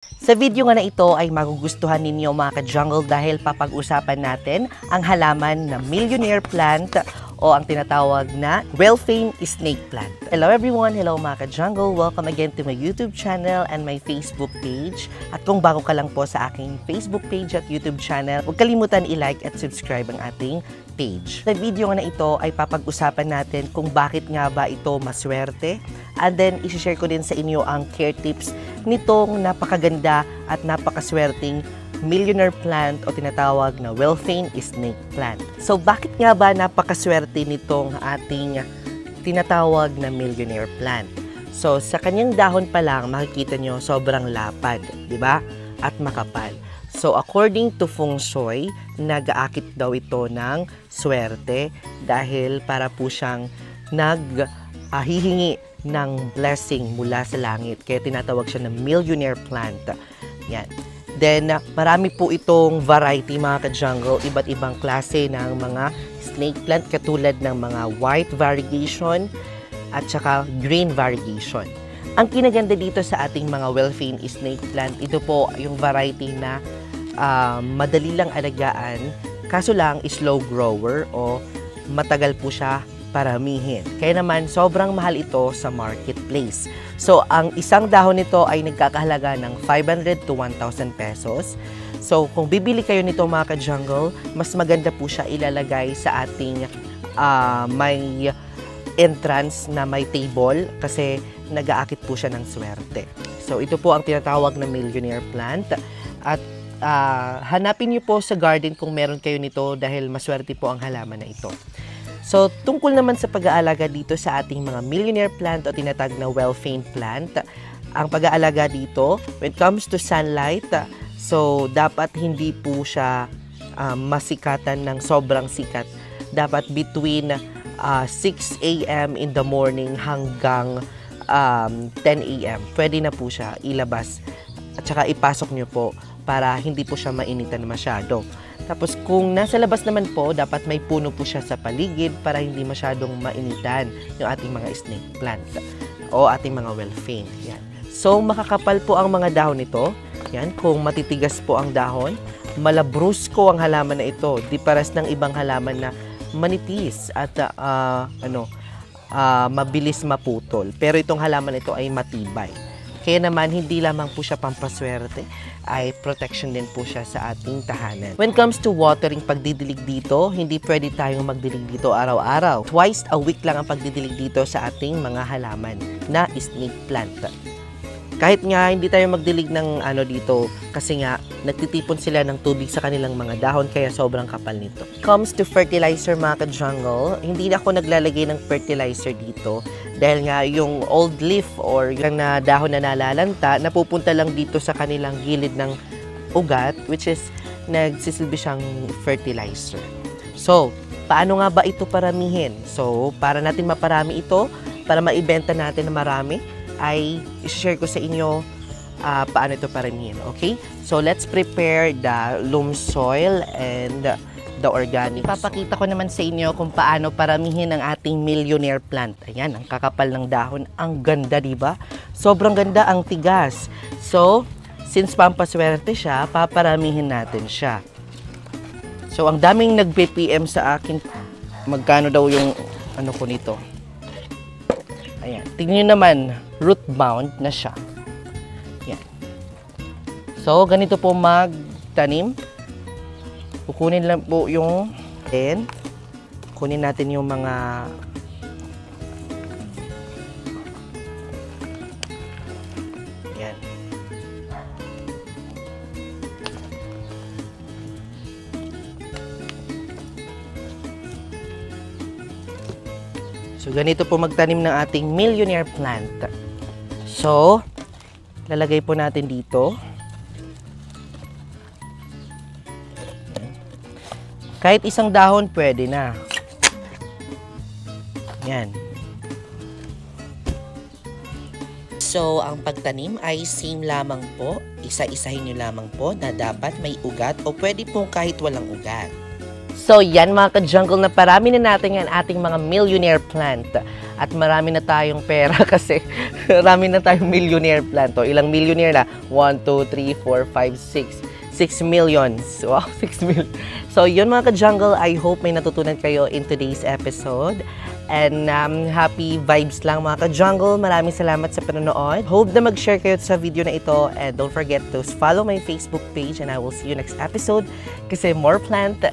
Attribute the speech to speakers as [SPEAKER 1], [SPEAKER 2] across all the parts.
[SPEAKER 1] Sa video nga na ito ay magugustuhan ninyo mga ka-jungle dahil papag-usapan natin ang halaman na millionaire plant o ang tinatawag na well-famed snake plant. Hello everyone! Hello mga ka-jungle! Welcome again to my YouTube channel and my Facebook page. At kung bago ka lang po sa aking Facebook page at YouTube channel, huwag kalimutan i-like at subscribe ang ating page. Sa video nga na ito ay papag-usapan natin kung bakit nga ba ito maswerte. And then, isi-share ko din sa inyo ang care tips nitong napakaganda at napakaswerteng millionaire plant o tinatawag na well-famed snake plant. So, bakit nga ba napakaswerte nitong ating tinatawag na millionaire plant? So, sa kanyang dahon pa lang, makikita nyo sobrang lapad, di ba? At makapal. So, according to Feng Shui, nag-aakit daw ito ng swerte dahil para po siyang hihingi ng blessing mula sa langit. Kaya tinatawag siya na millionaire plant. Yan. Then, marami po itong variety mga ka-jungle. Iba't ibang klase ng mga snake plant katulad ng mga white variegation at saka green variegation. Ang kinaganda dito sa ating mga well-famed snake plant, ito po yung variety na madali lang alagaan, kaso lang slow grower o matagal po siya paramihin. Kaya naman, sobrang mahal ito sa marketplace. So, ang isang dahon nito ay nagkakahalaga ng 500 to 1,000 pesos. So, kung bibili kayo nito mga ka-jungle, mas maganda po siya ilalagay sa ating may entrance na may table kasi nag-aakit po siya ng swerte. So, ito po ang tinatawag na millionaire plant. At hanapin niyo po sa garden kung meron kayo nito dahil maswerte po ang halaman na ito. So, tungkol naman sa pag-aalaga dito sa ating mga millionaire plant o tinatag na well-famed plant, ang pag-aalaga dito, when it comes to sunlight, so dapat hindi po siya masikatan ng sobrang sikat. Dapat between 6 a.m. in the morning hanggang 10 a.m. Pwede na po siya ilabas at saka ipasok nyo po para hindi po siya mainitan masyado. Tapos kung nasa labas naman po, dapat may puno po siya sa paligid para hindi masyadong mainitan yung ating mga snake plant o ating mga well-famed. Yan. So, makakapal po ang mga dahon nito. Yan. Kung matitigas po ang dahon, malabrusko ang halaman na ito. Di pares ng ibang halaman na manitis at mabilis maputol. Pero itong halaman ito ay matibay. Kaya naman, hindi lamang po siya pampaswerte, ay protection din po siya sa ating tahanan. When it comes to watering, pagdidilig dito, hindi pwede tayong magdilig dito araw-araw. Twice a week lang ang pagdidilig dito sa ating mga halaman na snake plant. Kahit nga hindi tayo magdilig ng dito kasi nga nagtitipon sila ng tubig sa kanilang mga dahon kaya sobrang kapal nito. Comes to fertilizer mga ka-jungle, hindi na ako naglalagay ng fertilizer dito dahil nga yung old leaf or yung dahon na nalalanta napupunta lang dito sa kanilang gilid ng ugat which is nagsisilbi siyang fertilizer. So, paano nga ba ito paramihin? So, para natin maparami ito, para maibenta natin na marami, ay i-share ko sa inyo paano ito paramihin, okay? So, let's prepare the loam soil and the organic. Papakita ko naman sa inyo kung paano paramihin ang ating millionaire plant. Ayan, ang kakapal ng dahon. Ang ganda, diba? Sobrang ganda, ang tigas. So, since pampaswerte siya, paparamihin natin siya. So, ang daming nag-PM sa akin, magkano daw yung ko nito. Ayan, tingnan nyo naman, root bound na siya. Ayan. So, ganito po magtanim. Kukunin lang po yung kunin natin yung mga ayan. So, ganito po magtanim ng ating millionaire plant. So, lalagay po natin dito. Kahit isang dahon, pwede na. Yan. So, ang pagtanim ay same lamang po. Isa-isahin nyo lamang po na dapat may ugat o pwede po kahit walang ugat. So yan mga ka-jungle, na parami na natin ang ating mga millionaire plant. At marami na tayong pera kasi marami na tayong millionaire plant. O, ilang millionaire na? 1, 2, 3, 4, 5, 6. 6 millions. Wow, 6 million. So yun mga ka-jungle, I hope may natutunan kayo in today's episode. And happy vibes lang mga ka-jungle. Maraming salamat sa panonood. Hope na mag-share kayo sa video na ito. And don't forget to follow my Facebook page and I will see you next episode. Kasi more plant,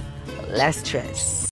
[SPEAKER 1] less stress.